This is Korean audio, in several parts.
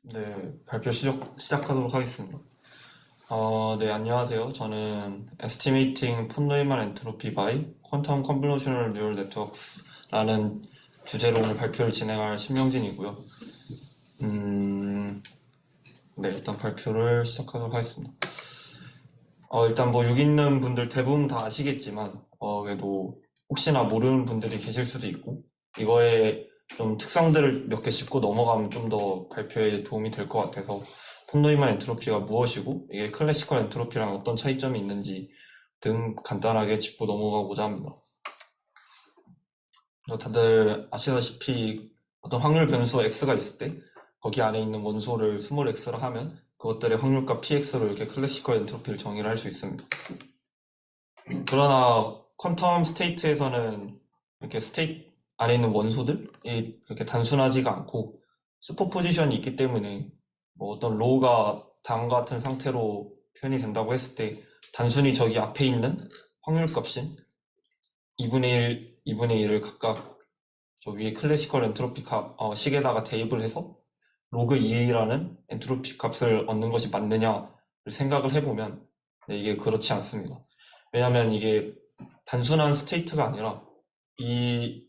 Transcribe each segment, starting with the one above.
네, 발표 시작하도록 하겠습니다. 네, 안녕하세요. 저는 Estimating 폰노이만 엔트로피 by Quantum Convolutional Neural Networks라는 주제로 오늘 발표를 진행할 신명진이고요. 네, 일단 발표를 시작하도록 하겠습니다. 일단 뭐 여기 있는 분들 대부분 다 아시겠지만, 그래도 혹시나 모르는 분들이 계실 수도 있고, 이거에 좀 특성들을 몇 개 짚고 넘어가면 좀 더 발표에 도움이 될 것 같아서 폰노이만 엔트로피가 무엇이고 이게 클래시컬 엔트로피랑 어떤 차이점이 있는지 등 간단하게 짚고 넘어가고자 합니다. 다들 아시다시피 어떤 확률 변수 x가 있을 때 거기 안에 있는 원소를 스몰 x로 하면 그것들의 확률값 px로 이렇게 클래시컬 엔트로피를 정의를 할 수 있습니다. 그러나 퀀텀 스테이트에서는 이렇게 스테이트 안에 있는 원소들이 이렇게 단순하지가 않고 슈퍼포지션이 있기 때문에 뭐 어떤 로우가 다음과 같은 상태로 표현이 된다고 했을 때 단순히 저기 앞에 있는 확률값인 2분의 1, 2분의 1을 각각 저 위에 클래시컬 엔트로피 식에다가 대입을 해서 로그 2라는 엔트로피 값을 얻는 것이 맞느냐를 생각을 해보면 이게 그렇지 않습니다. 왜냐하면 이게 단순한 스테이트가 아니라 이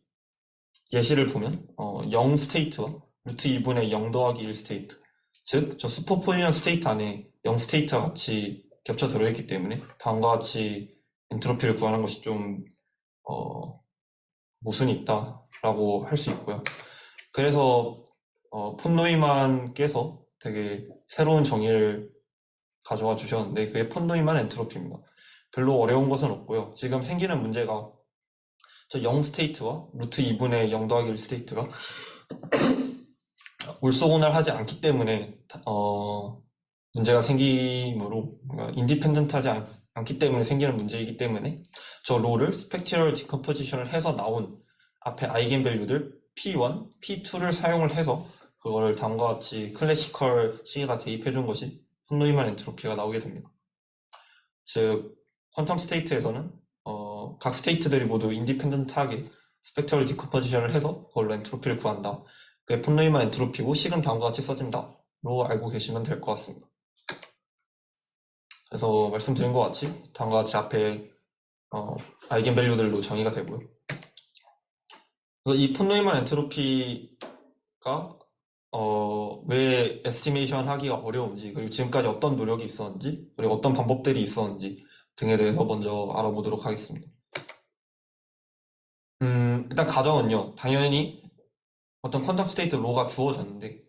예시를 보면 0 스테이트와 루트 2분의 0 더하기 1 스테이트, 즉 저 슈퍼포지션 스테이트 안에 0 스테이트와 같이 겹쳐 들어있기 때문에 다음과 같이 엔트로피를 구하는 것이 좀 모순이 있다라고 할 수 있고요. 그래서 폰노이만께서 되게 새로운 정의를 가져와 주셨는데 그게 폰노이만 엔트로피입니다. 별로 어려운 것은 없고요. 지금 생기는 문제가 저 0 스테이트와 루트 2분의 0 더하기 1 스테이트가 올소곤을 하지 않기 때문에 문제가 생기므로 인디펜던트하지 않기 때문에 생기는 문제이기 때문에 저 로를 스펙트럴 디컴포지션을 해서 나온 앞에 아이겐 밸류들 P1, P2를 사용을 해서 그거를 다음과 같이 클래시컬 식에다 대입해 준 것이 폰노이만 엔트로피가 나오게 됩니다. 즉 퀀텀 스테이트에서는 각 스테이트들이 모두 인디펜던트하게 스펙트럴 디컴포지션을 해서 그걸로 엔트로피를 구한다. 그게 폰노이만 엔트로피고 식은 다음과 같이 써진다로 알고 계시면 될 것 같습니다. 그래서 말씀드린 것 같이 다음과 같이 앞에 아이겐 밸류들로 정의가 되고요. 그래서 이 폰노이만 엔트로피가 왜 에스티메이션 하기가 어려운지, 그리고 지금까지 어떤 노력이 있었는지, 그리고 어떤 방법들이 있었는지 등에 대해서 먼저 알아보도록 하겠습니다. 일단 가정은요, 당연히 어떤 퀀텀 스테이트 로가 주어졌는데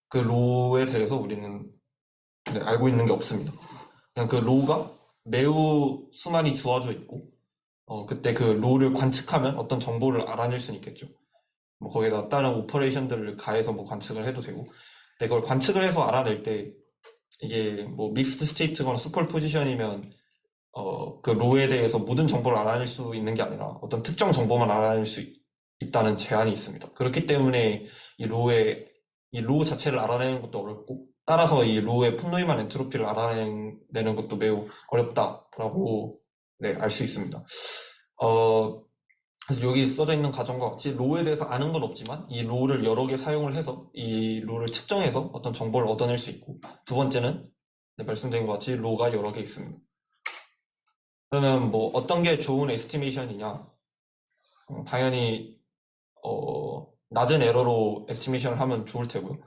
그 로에 대해서 우리는 알고 있는 게 없습니다. 그냥 그 로가 매우 수많이 주어져 있고 그때 그 로를 관측하면 어떤 정보를 알아낼 수는 있겠죠. 뭐 거기다 다른 오퍼레이션들을 가해서 뭐 관측을 해도 되고, 근데 그걸 관측을 해서 알아낼 때 이게 뭐 믹스드 스테이트거나 슈퍼 포지션이면 그 로에 대해서 모든 정보를 알아낼 수 있는 게 아니라 어떤 특정 정보만 알아낼 수 있다는 제한이 있습니다. 그렇기 때문에 이 로 자체를 알아내는 것도 어렵고, 따라서 이 로의 폰노이만 엔트로피를 알아내는 것도 매우 어렵다라고 알 수 있습니다. 그래서 여기 써져 있는 가정과 같이 로에 대해서 아는 건 없지만 이 로를 여러 개 사용을 해서 이 로를 측정해서 어떤 정보를 얻어낼 수 있고, 두 번째는 말씀드린 것 같이 로가 여러 개 있습니다. 그러면 뭐 어떤 게 좋은 에스티메이션이냐? 당연히 낮은 에러로 에스티메이션을 하면 좋을 테고요.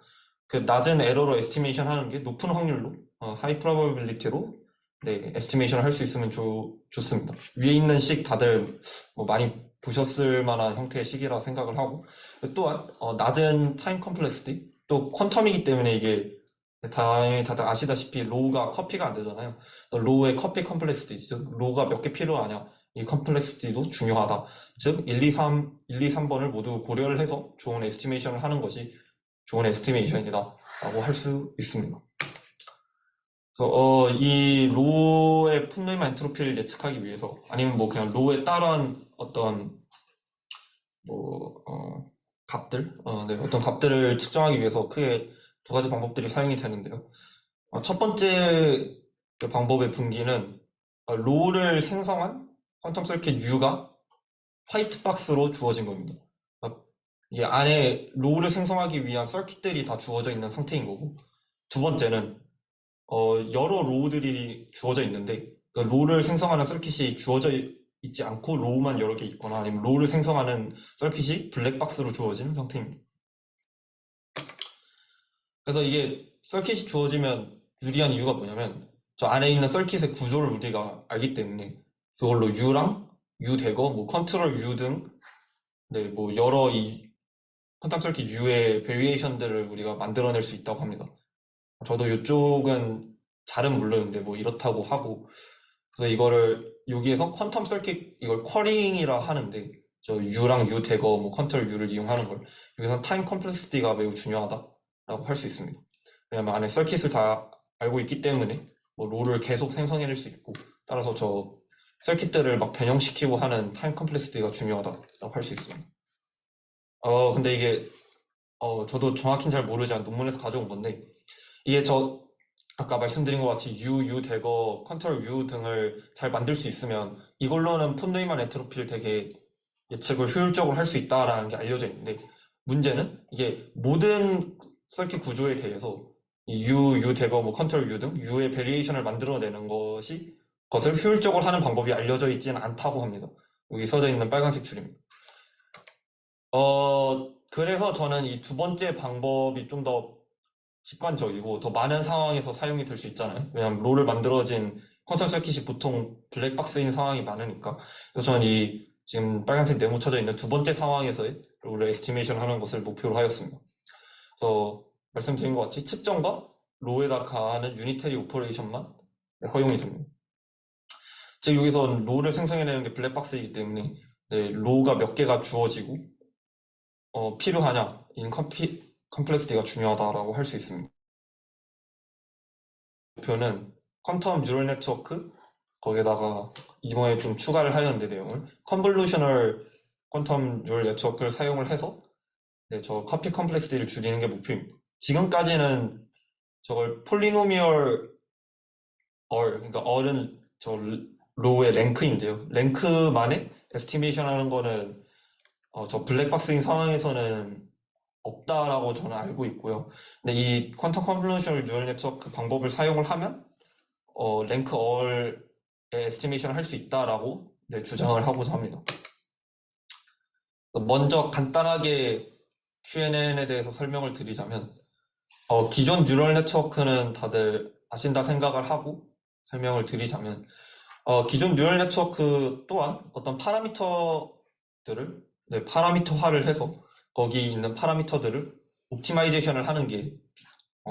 그 낮은 에러로 에스티메이션 하는 게 높은 확률로 하이 프로바빌리티로 에스티메이션을 할 수 있으면 좋습니다. 위에 있는 식 다들 뭐 많이 보셨을 만한 형태의 식이라고 생각을 하고, 또한 낮은 타임 컴플렉시티, 또 퀀텀이기 때문에 이게 당연히 다들 아시다시피 로우가 커피가 안 되잖아요. 로우의 커피 컴플렉시티, 즉 로우가 몇 개 필요하냐, 이 컴플렉시티도 중요하다. 즉 1, 2, 3번을 모두 고려를 해서 좋은 에스티메이션을 하는 것이 좋은 에스티메이션이다 라고 할 수 있습니다. 그래서 이 로의 폰노이만 엔트로피를 예측하기 위해서, 아니면 뭐 그냥 로에 따른 어떤 뭐 값들, 어떤 값들을 측정하기 위해서 크게 두 가지 방법들이 사용이 되는데요. 첫 번째 방법의 분기는 로를 생성한 퀀텀 서킷 U가 화이트 박스로 주어진 겁니다. 이게 안에 롤을 생성하기 위한 서킷들이 다 주어져 있는 상태인 거고, 두 번째는 여러 로우들이 주어져 있는데, 그 롤을 생성하는 서킷이 주어져 있지 않고 로우만 여러 개 있거나 아니면 롤을 생성하는 서킷이 블랙박스로 주어진 상태입니다. 그래서 이게 서킷이 주어지면 유리한 이유가 뭐냐면 저 안에 있는 서킷의 구조를 우리가 알기 때문에 그걸로 U랑 U 대거, 뭐 컨트롤 U 등, 네, 뭐 여러 이 퀀텀 서킷 U의 베리에이션들을 우리가 만들어낼 수 있다고 합니다. 저도 이쪽은 잘은 모르는데 뭐 이렇다고 하고, 그래서 이거를 여기에서 퀀텀 서킷 이걸 쿼링이라 하는데 저 U랑 U 대거, 뭐 컨트롤 U를 이용하는 걸 여기서 타임 컴플렉시티가 매우 중요하다라고 할 수 있습니다. 왜냐면 안에 서킷을 다 알고 있기 때문에 뭐 롤을 계속 생성해낼 수 있고, 따라서 저 서킷들을 막 변형시키고 하는 타임 컴플렉시티가 중요하다고 할 수 있습니다. 근데 이게 저도 정확히는 잘 모르지만 논문에서 가져온 건데, 이게 저 아까 말씀드린 것 같이 U 대거, 컨트롤 U 등을 잘 만들 수 있으면 이걸로는 폰데이만 엔트로피를 되게 예측을 효율적으로 할 수 있다라는 게 알려져 있는데, 문제는 이게 모든 서킷 구조에 대해서 이 U 대거, 뭐 컨트롤 U 등 U의 베리에이션을 만들어내는 것을 효율적으로 하는 방법이 알려져 있지는 않다고 합니다. 여기 써져 있는 빨간색 줄입니다. 그래서 저는 이 두 번째 방법이 좀 더 직관적이고 더 많은 상황에서 사용이 될 수 있잖아요. 왜냐하면 롤을 만들어진 퀀텀 서킷이 보통 블랙박스인 상황이 많으니까. 그래서 저는 이 지금 빨간색 네모 쳐져 있는 두 번째 상황에서의 롤을 에스티메이션 하는 것을 목표로 하였습니다. 그래서 말씀드린 것 같이 측정과 롤에다 가하는 유니테리 오퍼레이션만 허용이 됩니다. 즉 여기서 롤을 생성해내는 게 블랙박스이기 때문에 네, 롤가 몇 개가 주어지고 필요하냐 인 컴플렉시티가 중요하다라고 할 수 있습니다. 목표는 퀀텀 뉴럴 네트워크, 거기에다가 이번에 좀 추가를 하였는데 내용을 컨볼루셔널 퀀텀 뉴럴 네트워크를 사용을 해서 네, 저 커피 컴플렉시티를 줄이는 게 목표입니다. 지금까지는 저걸 폴리노미얼 그러니까 얼은 저 로우의 랭크인데요. 랭크만에 에스티메이션 하는 거는 저 블랙박스인 상황에서는 없다라고 저는 알고 있고요. 근데 이 퀀텀 컨볼루셔널 뉴럴 네트워크 방법을 사용을 하면 랭크 얼의 에스티메이션을 할 수 있다라고 네, 주장을 하고자 합니다. 먼저 간단하게 QNN에 대해서 설명을 드리자면 기존 뉴럴 네트워크는 다들 아신다 생각을 하고 설명을 드리자면 기존 뉴럴 네트워크 또한 어떤 파라미터들을 네, 파라미터화를 해서 거기 있는 파라미터들을 옵티마이제이션을 하는 게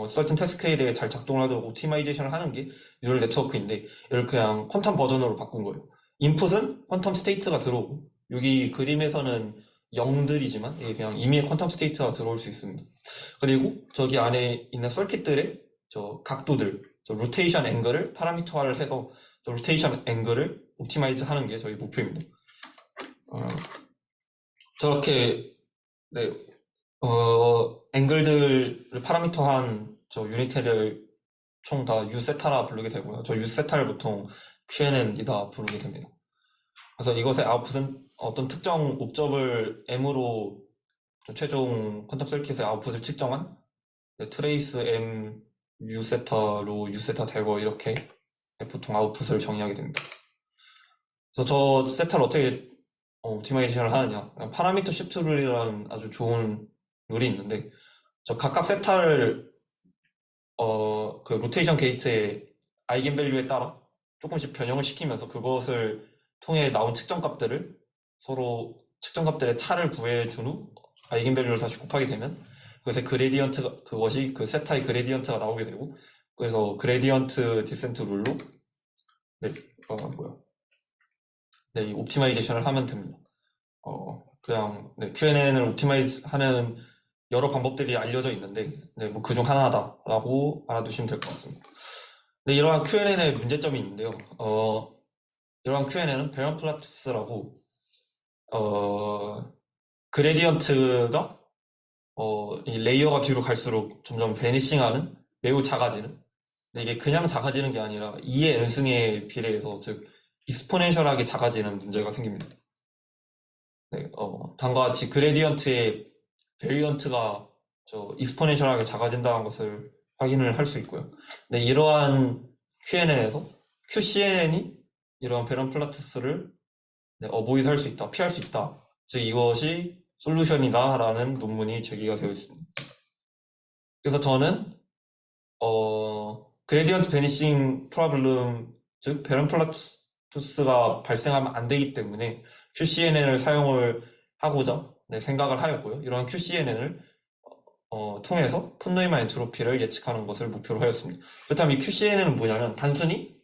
certain task에 대해 잘 작동하도록 옵티마이제이션을 하는 게 뉴럴 네트워크인데 이걸 그냥 퀀텀 버전으로 바꾼 거예요. 인풋은 퀀텀 스테이트가 들어오고 여기 그림에서는 0들이지만 이게 그냥 임의의 퀀텀 스테이트가 들어올 수 있습니다. 그리고 저기 안에 있는 서킷들의 저 각도들, 저 로테이션 앵글을 파라미터화를 해서 저 로테이션 앵글을 옵티마이즈 하는 게 저희 목표입니다. 저렇게 네, 앵글들을 파라미터한 저 유니테를 총 다 U세타라 부르게 되고요. 저 U세타를 보통 QNN이다 부르게 됩니다. 그래서 이것의 아웃풋은 어떤 특정 옵접을 M으로 최종 퀀텀 서킷의 아웃풋을 측정한 트레이스 M U세타로 U세타 대거 이렇게 보통 아웃풋을 정의하게 됩니다. 그래서 저 세타를 어떻게 옵티마이제이션을 하느냐, 파라미터 시프트 룰이라는 아주 좋은 룰이 있는데 저 각각 세타를 그 로테이션 게이트의 아이겐 밸류에 따라 조금씩 변형을 시키면서 그것을 통해 나온 측정값들을 서로 측정값들의 차를 구해준 후 아이겐 밸류를 다시 곱하게 되면 그것의 그레디언트가 그것이 그 세타의 그레디언트가 나오게 되고, 그래서 그레디언트 디센트 룰로 네, 네, 이 옵티마이제이션을 하면 됩니다. 그냥 네, QNN을 옵티마이즈 하는 여러 방법들이 알려져 있는데 네, 뭐 그중 하나다라고 알아두시면 될 것 같습니다. 네, 이러한 QNN의 문제점이 있는데요. 이러한 QNN은 베런 플라투스라고 그레디언트가 이 레이어가 뒤로 갈수록 점점 베니싱하는, 매우 작아지는, 근데 이게 그냥 작아지는 게 아니라 2의 n승에 비례해서 즉 익스포넨셜하게 작아지는 문제가 생깁니다. 네, 다음과 같이 그레디언트의 베리언트가 익스포넨셜하게 작아진다는 것을 확인을 할 수 있고요. 네, 이러한 QNN에서 QCNN이 이러한 베런 플라투스를 어보이드 할 수 있다, 피할 수 있다. 즉 이것이 솔루션이다 라는 논문이 제기가 되어 있습니다. 그래서 저는 그레디언트 베니싱 프로블럼, 즉 베런 플라투스가 발생하면 안 되기 때문에 QCNN을 사용을 하고자 생각을 하였고요. 이러한 QCNN을 통해서 폰노이만 엔트로피를 예측하는 것을 목표로 하였습니다. 그렇다면 이 QCNN은 뭐냐면 단순히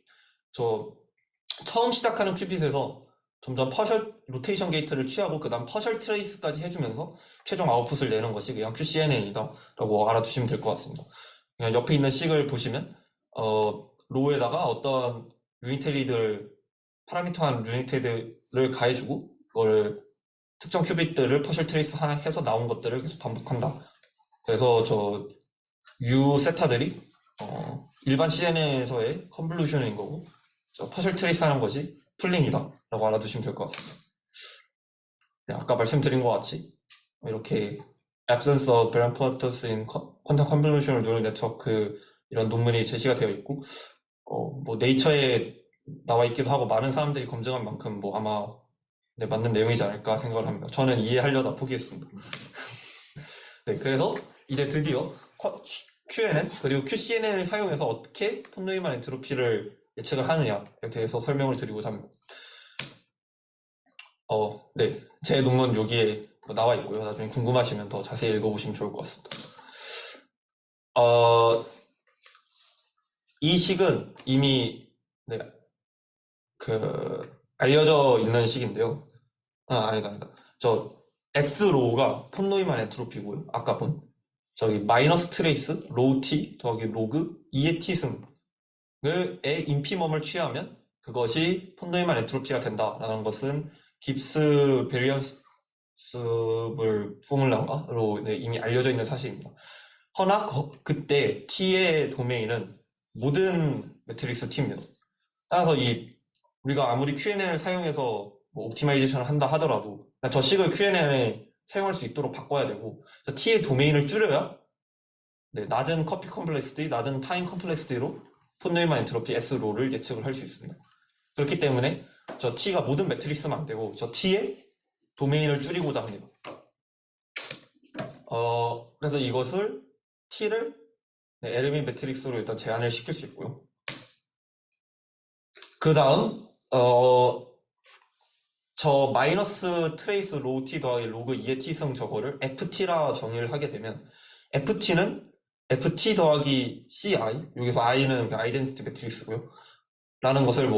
처음 시작하는 큐빗에서 점점 퍼셜 로테이션 게이트를 취하고 그 다음 퍼셜 트레이스까지 해주면서 최종 아웃풋을 내는 것이 그냥 QCNN이다 라고 알아두시면 될 것 같습니다. 그냥 옆에 있는 식을 보시면 로우에다가 어떤 유니테리들 파라미터한 유니테리들을 가해주고 그걸 특정 큐빗들을 퍼셜 트레이스 해서 나온 것들을 계속 반복한다. 그래서 U 세타들이 일반 CNN에서의 컨볼루션인 거고 퍼즐 트레이스 하는 것이 풀링이다 라고 알아두시면 될 것 같습니다. 네, 아까 말씀드린 것 같이 이렇게 absence of Beran Platus in quantum convolutional neural network 이런 논문이 제시가 되어 있고 뭐 네이처에 나와 있기도 하고 많은 사람들이 검증한 만큼 뭐 아마 맞는 내용이지 않을까 생각을 합니다. 저는 이해하려다 포기했습니다. 네, 그래서 이제 드디어 QNN 그리고 QCNN을 사용해서 어떻게 폰노이만 엔트로피를 예측을 하느냐에 대해서 설명을 드리고자 합니다. 네, 제 논문 여기에 나와 있고요. 나중에 궁금하시면 더 자세히 읽어보시면 좋을 것 같습니다. 이 식은 이미 알려져 있는 식인데요. 아니다. S로우가 폰노이만 엔트로피고요. 아까 본 저기 마이너스 트레이스 로우 T 더하기 로그 2의 T승 의 인피멈을 취하면 그것이 폰노이만 엔트로피가 된다라는 것은 깁스 베리언스 포뮬라로 이미 알려져 있는 사실입니다. 허나 그때 T의 도메인은 모든 매트릭스 T입니다. 따라서 우리가 아무리 QNN을 사용해서 옵티마이제이션을 한다 하더라도 저 식을 QNN에 사용할 수 있도록 바꿔야 되고 T의 도메인을 줄여야 낮은 커피 컴플렉시티, 낮은 타임 컴플렉시티로 폰노이만 엔트로피 S로를 예측을 할 수 있습니다. 그렇기 때문에 저 T가 모든 매트릭스만 안 되고 저 T의 도메인을 줄이고자 합니다. 그래서 이것을 T를 에르민 매트릭스로 일단 제한을 시킬 수 있고요. 그 다음 저 마이너스 트레이스 로우 T 더하기 로그 2의 T승 저거를 FT라 정의를 하게 되면 FT는 FT 더하기 CI, 여기서 I는 아이덴티티 매트릭스고요. 라는 것을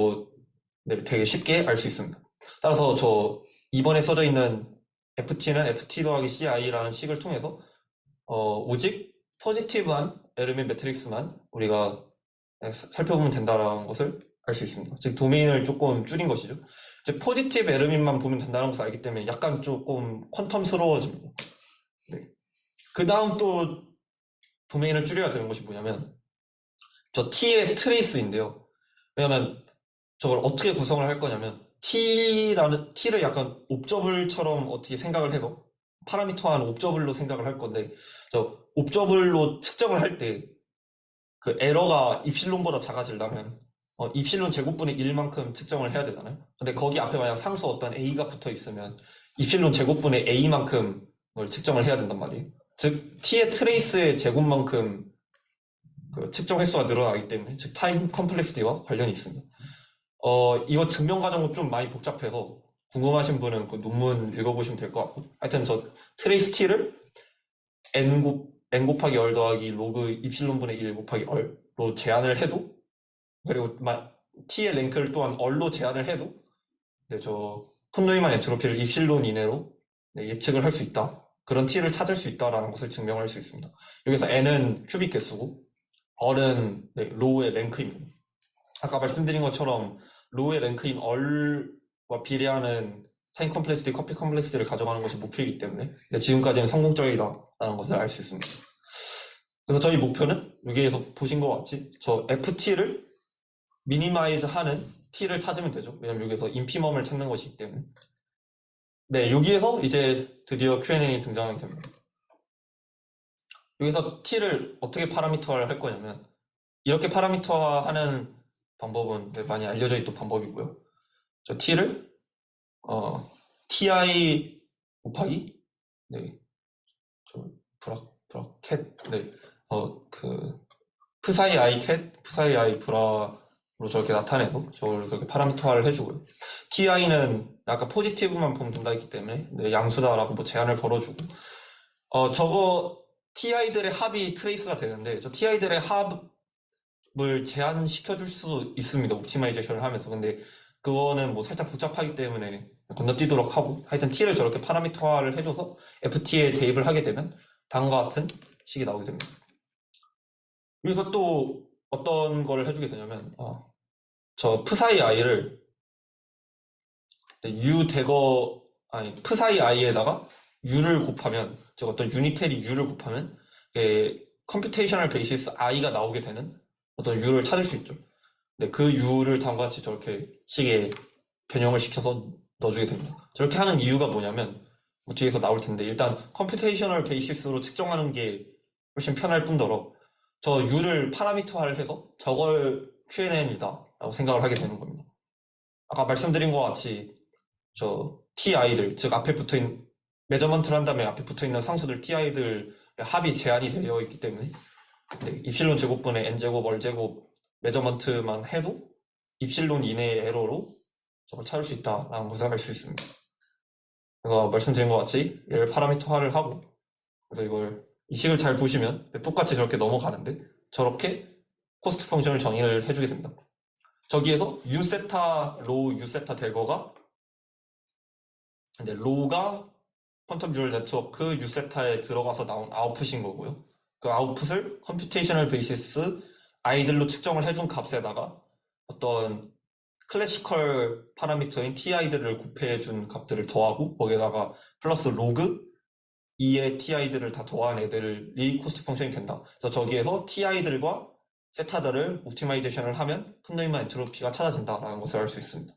되게 쉽게 알 수 있습니다. 따라서 이번에 써져 있는 FT는 FT 더하기 CI라는 식을 통해서 오직 포지티브한 에르민 매트릭스만 우리가 살펴보면 된다는 것을 알 수 있습니다. 즉 도메인을 조금 줄인 것이죠. 즉 포지티브 에르민만 보면 된다는 것을 알기 때문에 약간 조금 퀀텀스러워집니다. 네. 그 다음 또 도메인을 줄여야 되는 것이 뭐냐면 저 T의 트레이스인데요. 왜냐면 저걸 어떻게 구성을 할 거냐면 T를 약간 옵저블처럼 어떻게 생각을 해서 파라미터한 옵저블로 생각을 할 건데 저 옵저블로 측정을 할 때 그 에러가 입실론보다 작아지려면 입실론 제곱분의 1만큼 측정을 해야 되잖아요. 근데 거기 앞에 만약 상수 어떤 A가 붙어 있으면 입실론 제곱분의 A만큼 걸 측정을 해야 된단 말이에요. 즉 T의 트레이스의 제곱만큼 그 측정 횟수가 늘어나기 때문에 즉 타임 컴플렉시티와 관련이 있습니다. 이거 증명 과정은 좀 많이 복잡해서 궁금하신 분은 그 논문 읽어보시면 될 것 같고 하여튼 저 트레이스 T를 N 곱하기 얼 더하기 로그 입실론분의 1 곱하기 얼로 제한을 해도 그리고 T의 랭크를 또한 얼로 제한을 해도 저 폰노이만 엔트로피를 입실론 이내로 예측을 할 수 있다. 그런 T를 찾을 수 있다라는 것을 증명할 수 있습니다. 여기서 N은 큐빅 개수고 얼은 로우의 랭크입니다. 아까 말씀드린 것처럼 로우의 랭크인 얼과 비례하는 타임 컴플렉시티, 커피 컴플렉시티를 가져가는 것이 목표이기 때문에 지금까지는 성공적이다라는 것을 알 수 있습니다. 그래서 저희 목표는 여기에서 보신 것 같이 저 FT를 미니마이즈 하는 T를 찾으면 되죠. 왜냐면 여기서 인피멈을 찾는 것이기 때문에. 네, 여기에서 이제 드디어 QNN이 등장하게 됩니다. 여기서 t를 어떻게 파라미터화를 할 거냐면 이렇게 파라미터화하는 방법은 많이 알려져 있던 방법이고요. 저 t를 ti 곱하기 브라켓 psi I cat, psi I 브라로 저렇게 나타내서 저걸 그렇게 파라미터화를 해주고요. ti는 아까 포지티브만 보면 된다 했기 때문에 양수다라고 뭐 제한을 걸어주고 저거 ti들의 합이 트레이스가 되는데 저 ti들의 합을 제한시켜줄 수 있습니다. 옵티마이제이션을 하면서. 근데 그거는 뭐 살짝 복잡하기 때문에 건너뛰도록 하고 하여튼 t를 저렇게 파라미터화를 해줘서 ft에 대입을 하게 되면 다음과 같은 식이 나오게 됩니다. 여기서 또 어떤 걸 해주게 되냐면 저 psi i를 psi i에다가 u를 곱하면 즉 어떤 유니테리 u를 곱하면 컴퓨테이셔널 베이시스 i가 나오게 되는 어떤 u를 찾을 수 있죠. 근데 그 u를 다음과 같이 저렇게 식에 변형을 시켜서 넣어주게 됩니다. 저렇게 하는 이유가 뭐냐면 뭐 뒤에서 나올 텐데 일단 컴퓨테이셔널 베이시스로 측정하는 게 훨씬 편할 뿐더러 저 u를 파라미터화를 해서 저걸 QNN이다 라고 생각을 하게 되는 겁니다. 아까 말씀드린 것 같이 저 ti들 즉 앞에 붙어있는 메저먼트를 한 다음에 앞에 붙어있는 상수들 ti들 합이 제한이 되어 있기 때문에 입실론 제곱분의 n제곱 얼제곱 메저먼트만 해도 입실론 이내의 에러로 저걸 찾을 수 있다라는 것을 알 수 있습니다. 그래서 말씀드린 것 같이 얘를 파라미터화를 하고 그래서 이걸 이 식을 잘 보시면 똑같이 저렇게 넘어가는데 저렇게 코스트 펑션을 정의를 해주게 됩니다. 저기에서 u세타 로 u세타 대거가 로가 퀀텀 듀얼 네트워크 u세타에 들어가서 나온 아웃풋인 거고요. 그 아웃풋을 컴퓨테이셔널 베이시스 i들로 측정을 해준 값에다가 어떤 클래시컬 파라미터인 ti들을 곱해준 값들을 더하고 거기에다가 플러스 로그 2의 ti들을 다 더한 애들이 코스트 펑션이 된다. 그래서 저기에서 ti들과 세타들을 옵티마이제이션을 하면 푼노이만 엔트로피가 찾아진다라는 것을 알 수 있습니다.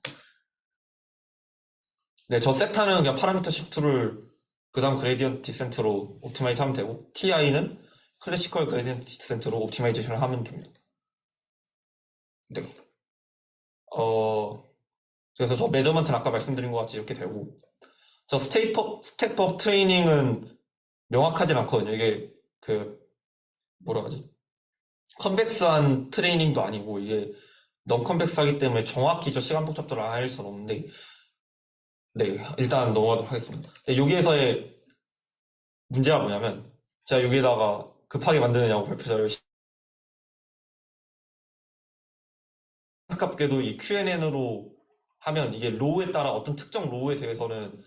네, 저 세타는 그냥 파라미터 시프트를 그 다음 그레디언트 디센트로 옵티마이즈 하면 되고 ti는 클래시컬 그레디언트 디센트로 옵티마이제이션을 하면 됩니다. 네. 그래서 저 메저먼트는 아까 말씀드린 것 같이 이렇게 되고 저 스텝업 트레이닝은 명확하진 않거든요. 이게 뭐라 하지? 컨벡스한 트레이닝도 아니고 이게 넌 컨벡스하기 때문에 정확히 저 시간 복잡도를 알 수는 없는데 네, 일단 넘어가도록 하겠습니다. 여기에서의 문제가 뭐냐면 제가 여기에다가 급하게 만드느냐고 발표자를 안타깝게도 이 QNN으로 하면 이게 로우에 따라 어떤 특정 로우에 대해서는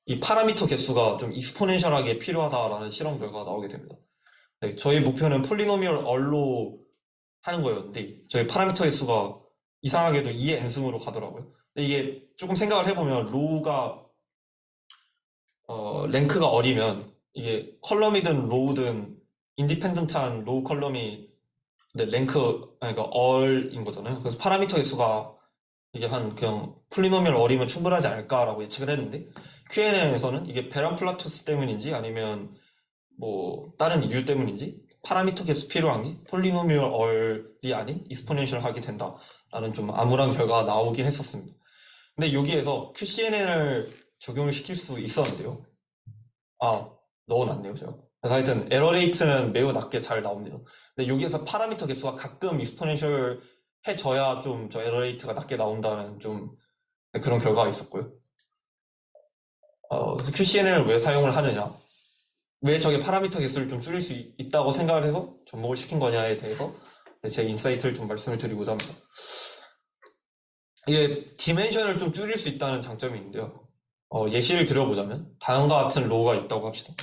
이 파라미터 개수가 좀 익스포넨셜하게 필요하다라는 실험 결과가 나오게 됩니다. 네, 저희 목표는 폴리노미얼 얼로 하는 거였는데 저희 파라미터 개수가 이상하게도 2의 n승으로 가더라고요. 근데 이게 조금 생각을 해보면 로우가 랭크가 어리면 이게 컬럼이든 로우든 인디펜던트한 로우 컬럼이 그러니까 얼인 거잖아요. 그래서 파라미터 개수가 이게 그냥 폴리노미얼 어리면 충분하지 않을까라고 예측을 했는데 QNN에서는 이게 베란 플라토스 때문인지 아니면 뭐 다른 이유 때문인지 파라미터 개수 필요한 게 폴리노미얼 얼이 아닌 익스포넨셜하게 된다라는 좀 암울한 결과가 나오긴 했었습니다. 근데 여기에서 QCNN을 적용을 시킬 수 있었는데요. 넣어놨네요, 제가. 그래서 하여튼 에러 레이트는 매우 낮게 잘 나옵니다. 근데 여기에서 파라미터 개수가 가끔 익스포넨셜 해져야 좀 저 에러 레이트가 낮게 나온다는 좀 그런 결과가 있었고요. 그래서 QCNN을 왜 사용을 하느냐? 왜 저게 파라미터 개수를 좀 줄일 수 있다고 생각을 해서 접목을 시킨 거냐에 대해서 제 인사이트를 좀 말씀을 드리고자 합니다. 이게 디멘션을 좀 줄일 수 있다는 장점이 있는데요. 예시를 들어보자면 다음과 같은 로우가 있다고 합시다.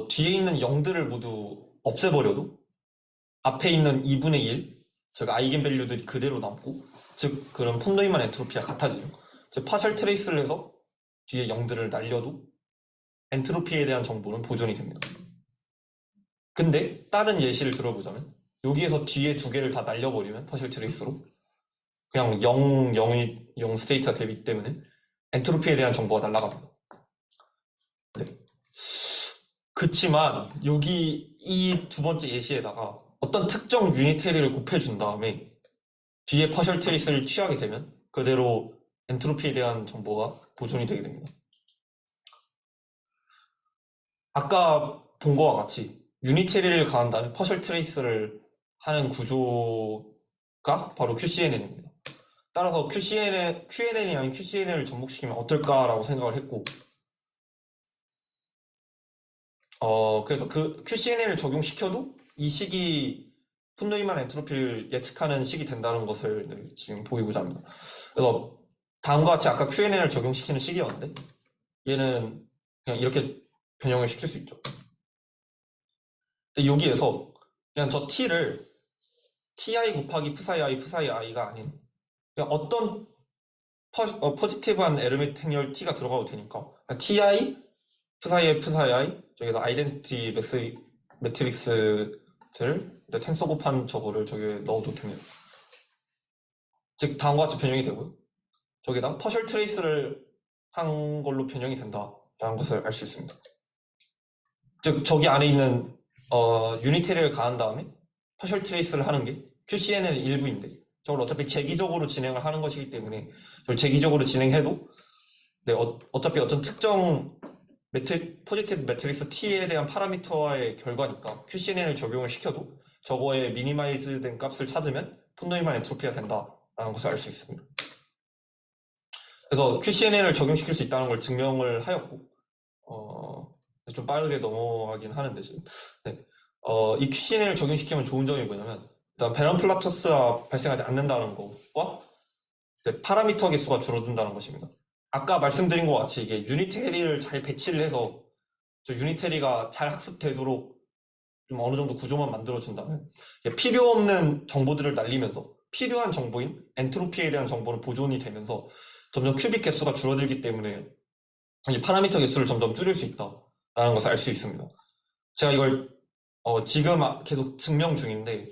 뒤에 있는 0들을 모두 없애버려도 앞에 있는 2분의 1, 즉 아이겐 밸류들이 그대로 남고 즉 그런 폰노이만 엔트로피가 같아지죠. 즉 파셜 트레이스를 해서 뒤에 0들을 날려도 엔트로피에 대한 정보는 보존이 됩니다. 근데 다른 예시를 들어보자면 여기에서 뒤에 두 개를 다 날려버리면 파셜 트레이스로 그냥 0 스테이트가 되기 때문에 엔트로피에 대한 정보가 날아갑니다. 네. 그치만 여기 이 두 번째 예시에다가 어떤 특정 유니테리를 곱해준 다음에 뒤에 퍼셜 트레이스를 취하게 되면 그대로 엔트로피에 대한 정보가 보존이 되게 됩니다. 아까 본 거와 같이 유니테리를 가한 다음에 퍼셜 트레이스를 하는 구조가 바로 QCNN입니다. 따라서 QNN이 아닌 QCNN을 접목시키면 어떨까라고 생각을 했고, 그래서 그 QCNN을 적용시켜도 이 시기 푼노이만 엔트로피를 예측하는 식이 된다는 것을 지금 보이고자 합니다. 그래서 다음과 같이 아까 QNN을 적용시키는 식이었는데 얘는 그냥 이렇게 변형을 시킬 수 있죠. 근데 여기에서 그냥 저 t를 ti 곱하기 psi i psi i가 아닌 그냥 어떤 포지티브한 에르메틱 행렬 t가 들어가도 되니까 ti psi i psi i 저기다 아이덴티티 매트릭스를 텐서 곱한 저거를 저기에 넣어도 됩니다. 즉 다음과 같이 변형이 되고요. 저기다 퍼셜 트레이스를 한 걸로 변형이 된다라는 것을 알 수 있습니다. 즉 저기 안에 있는 유니테리를 가한 다음에 퍼셜 트레이스를 하는 게 QCNN의 일부인데 저걸 어차피 재기적으로 진행을 하는 것이기 때문에 저걸 재기적으로 진행해도 네, 어차피 어떤 특정 포지티브 매트릭스 T에 대한 파라미터와의 결과니까 QCNN을 적용을 시켜도 저거에 미니마이즈된 값을 찾으면 푼노이만 엔트로피가 된다라는 것을 알 수 있습니다. 그래서 QCNN을 적용시킬 수 있다는 걸 증명을 하였고 좀 빠르게 넘어가긴 하는데 지금 네. 이 QCNN을 적용시키면 좋은 점이 뭐냐면 일단 베런플라토스가 발생하지 않는다는 것과 파라미터 개수가 줄어든다는 것입니다. 아까 말씀드린 것 같이 이게 유니테리를 잘 배치를 해서 저 유니테리가 잘 학습되도록 좀 어느 정도 구조만 만들어준다면 필요 없는 정보들을 날리면서 필요한 정보인 엔트로피에 대한 정보는 보존이 되면서 점점 큐빅 개수가 줄어들기 때문에 이 파라미터 개수를 점점 줄일 수 있다라는 것을 알 수 있습니다. 제가 이걸 지금 계속 증명 중인데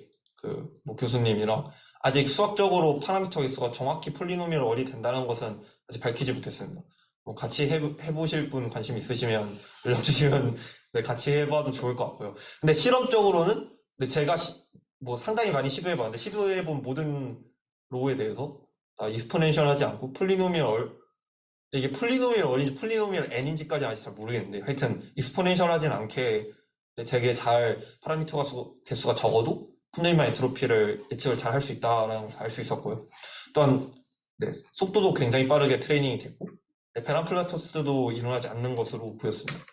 뭐 교수님이랑 아직 수학적으로 파라미터 개수가 정확히 폴리노미얼 월이 된다는 것은 아직 밝히지 못했습니다. 뭐 같이 해보실 분 관심 있으시면 연락 주시면 네, 같이 해봐도 좋을 것 같고요. 근데 실험적으로는 제가 뭐 상당히 많이 시도해봤는데 시도해본 모든 로우에 대해서 다 익스포넨셜하지 않고 이게 폴리노미얼 월인지 폴리노미얼 n인지까지 아직 잘 모르겠는데 하여튼 익스포넨셜하진 않게 되게 잘 파라미터 개수가 적어도 푼노이만 엔트로피를 예측을 잘 할 수 있다라는 걸 알 수 있었고요. 또한 속도도 굉장히 빠르게 트레이닝이 됐고 베란플라토스도 일어나지 않는 것으로 보였습니다.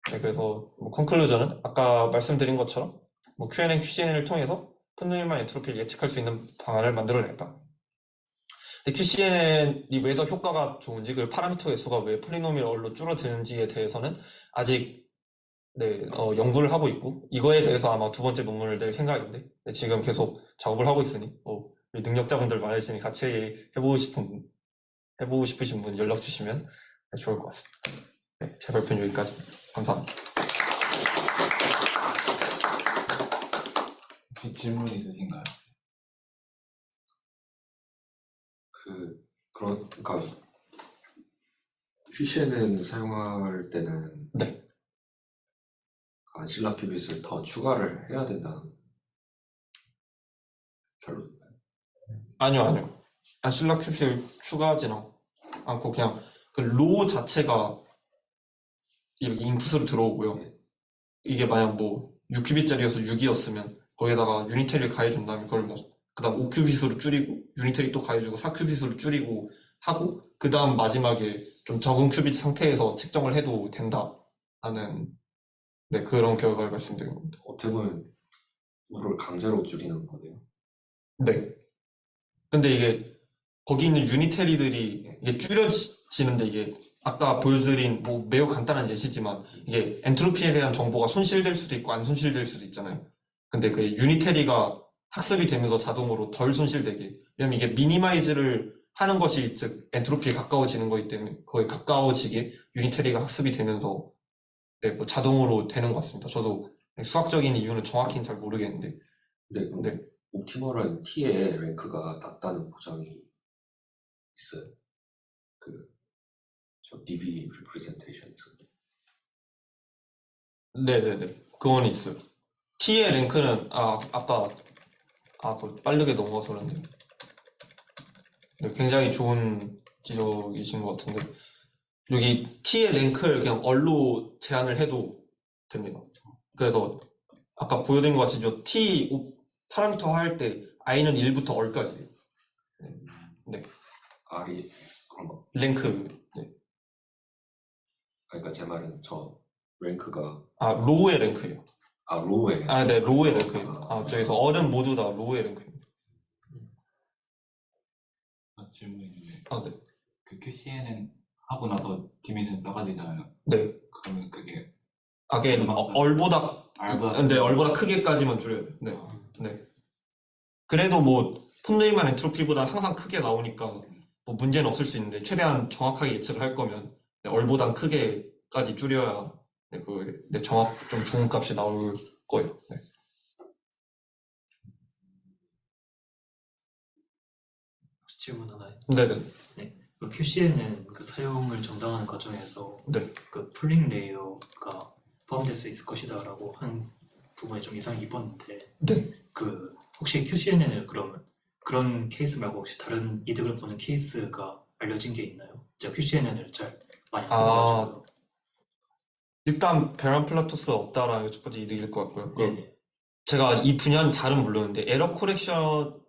그래서 뭐 컨클루전은 아까 말씀드린 것처럼 뭐 QNN, QCNN을 통해서 푼노이만 엔트로피를 예측할 수 있는 방안을 만들어냈다. QCNN이 왜 더 효과가 좋은지 그 파라미터 개수가 왜 폴리노미얼로 줄어드는지에 대해서는 아직 연구를 하고 있고 이거에 대해서 아마 두 번째 논문을 낼 생각인데 지금 계속 작업을 하고 있으니 우리 능력자분들 많으시니 같이 해보고 싶으신 분 연락 주시면 좋을 것 같습니다. 네, 제 발표는 여기까지입니다. 감사합니다. 혹시 질문 있으신가요? 그러니까 QCNN 사용할 때는 네. 안실라 큐빗을 더 추가를 해야 된다는 결론인가요? 아니요. 안실라 큐빅을 추가하지는 않고 그냥 그 로 자체가 이렇게 인풋으로 들어오고요. 네. 이게 만약 뭐 6큐빗짜리여서 6이었으면 거기에다가 유니테리를 가해준다면 그걸 그 다음 5큐빗으로 줄이고 유니테리 또 가해주고 4큐빗으로 줄이고 하고 그 다음 마지막에 좀 적은 큐빗 상태에서 측정을 해도 된다라는 그런 결과를 말씀드린 겁니다. 어떻게 보면 룰을 강제로 줄이는 거네요. 네. 근데 이게 거기 있는 유니테리들이 이게 줄여지는데 이게 아까 보여드린 뭐 매우 간단한 예시지만 이게 엔트로피에 대한 정보가 손실될 수도 있고 안 손실될 수도 있잖아요. 근데 그 유니테리가 학습이 되면서 자동으로 덜 손실되게 왜냐면 이게 미니마이즈를 하는 것이 즉 엔트로피에 가까워지는 거기 때문에 거의 가까워지게 유니테리가 학습이 되면서 뭐 자동으로 되는 것 같습니다. 저도 수학적인 이유는 정확히는 잘 모르겠는데 근데 옵티멀한 T의 랭크가 낮다는 보장이 있어요. 저 DB 리프레젠테이션에서 네네네. 그건 있어요. T의 랭크는, 그거 빠르게 넘어가서 그런데. 네, 굉장히 좋은 지적이신 것 같은데. 여기 T의 랭크를 그냥 얼로 제한을 해도 됩니다. 그래서 아까 보여드린 것 같이 저 T 파라미터 할 때 I는 1부터 얼까지. 네. R이 그런 거. 랭크. 네. 그러니까 제 말은 저 랭크가 로우의 랭크예요. 로우에. 네, 로우의 랭크예요. 저기서 얼은 모두 다 로우의 랭크입니다. 질문인데 네. 그 QCNN 하고 나서 디멘션 작아지잖아요. 네. 그러면 그게 그게 얼보다 R보다 네, 얼보다 크게까지만 줄여야 돼요. 네. 네. 그래도 뭐 폼네임한 엔트로피보다 항상 크게 나오니까 뭐 문제는 없을 수 있는데 최대한 정확하게 예측을 할 거면 네, 얼보단 크게까지 줄여야 네, 좀 좋은 값이 나올 거예요. 네. 혹시 질문 하나요? 네네. 그 QCN은 그 사용을 정당화하는 과정에서 네. 그 풀링 레이어가 포함될 수 있을 것이다라고 한 부분에 좀 인상이 깊었는데 네. 그 혹시 QCNN을 그러면 그런 케이스 말고 혹시 다른 이득을 보는 케이스가 알려진 게 있나요? 제가 QCNN을 잘 많이 안 써가지고. 일단 베런 플라토스 없다라는 게 첫 번째 이득일 것 같고요. 네네. 제가 이 분야는 잘은 모르는데 에러 코렉션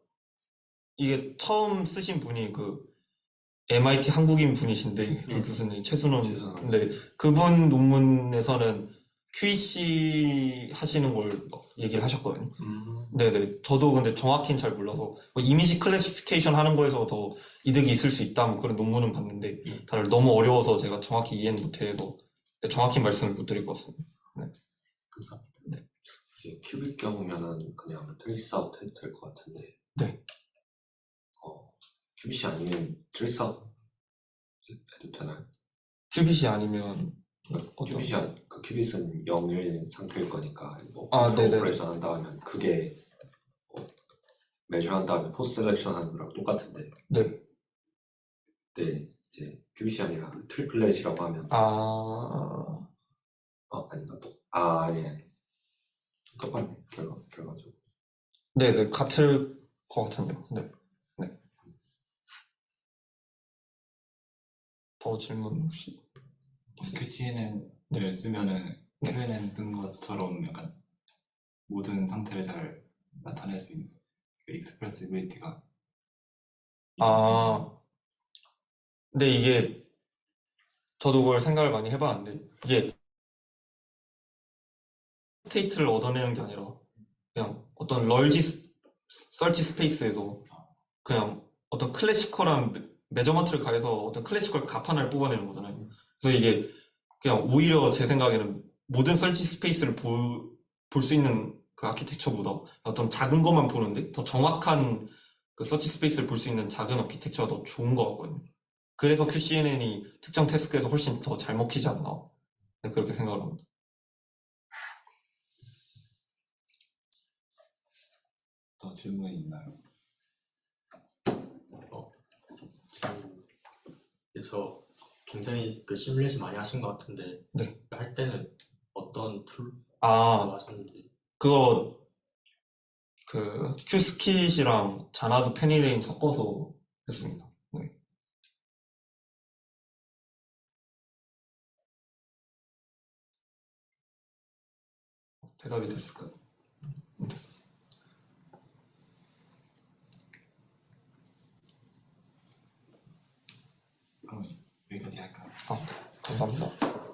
이게 처음 쓰신 분이 그 MIT 한국인 분이신데 그 네. 교수님 최순원. 최순원. 네, 그분 논문에서는 QEC 하시는 걸 얘기를 하셨거든요. 네네. 저도 근데 정확히는 잘 몰라서 뭐 이미지 클래시피케이션 하는 거에서 더 이득이 있을 수 있다 뭐 그런 논문은 봤는데 예. 다들 너무 어려워서 제가 정확히 이해는 못해서 정확히 말씀을 못 드릴 것 같습니다. 감사합니다. 이제 큐빅 경우면은 그냥 트레이스 아웃 해도 될 것 같은데. 네. 큐빅이 아니면 트레이스 아웃 해도 되나요? 큐빗이 아니면 큐빗은 0, 1 상태일 거니까 뭐 네네. 오퍼레이션 한 다음에 그게 매주한 다음에 포스트 셀렉션 하는 거랑 똑같은데. 네. 네, 이제 큐빗이 아니라 트리플렛이라고 하면 아닌가 또 예. 똑같네 결과죠. 네네. 같을 것 같은데요. 네. 네. 더 질문 혹시? QCNN을 쓰면은 QNN 쓴 것처럼 약간 모든 상태를 잘 나타낼 수 있는 그 익스프레시빌리티가 근데 이게 저도 그걸 생각을 많이 해봤는데 이게 스테이트를 얻어내는 게 아니라 그냥 어떤 럴지 서치 스페이스에서 그냥 어떤 클래시컬한 메저먼트를 가해서 어떤 클래시컬 값 하나를 뽑아내는 거잖아요. 그래서 이게 그냥 오히려 제 생각에는 모든 서치 스페이스를 볼 수 있는 그 아키텍처보다 어떤 작은 것만 보는데 더 정확한 그 서치 스페이스를 볼 수 있는 작은 아키텍처가 더 좋은 것 같거든요. 그래서 QCNN이 특정 태스크에서 훨씬 더 잘 먹히지 않나 그렇게 생각을 합니다. 더 질문이 있나요? 저 굉장히 그 시뮬레이션 많이 하신 것 같은데 네. 할 때는 어떤 툴 하셨는지. 그거 그 큐스킷이랑 자나드 페니레인 섞어서 했습니다. 네. 대답이 됐을까요? 그럼 여기까지 할까요? 감사합니다.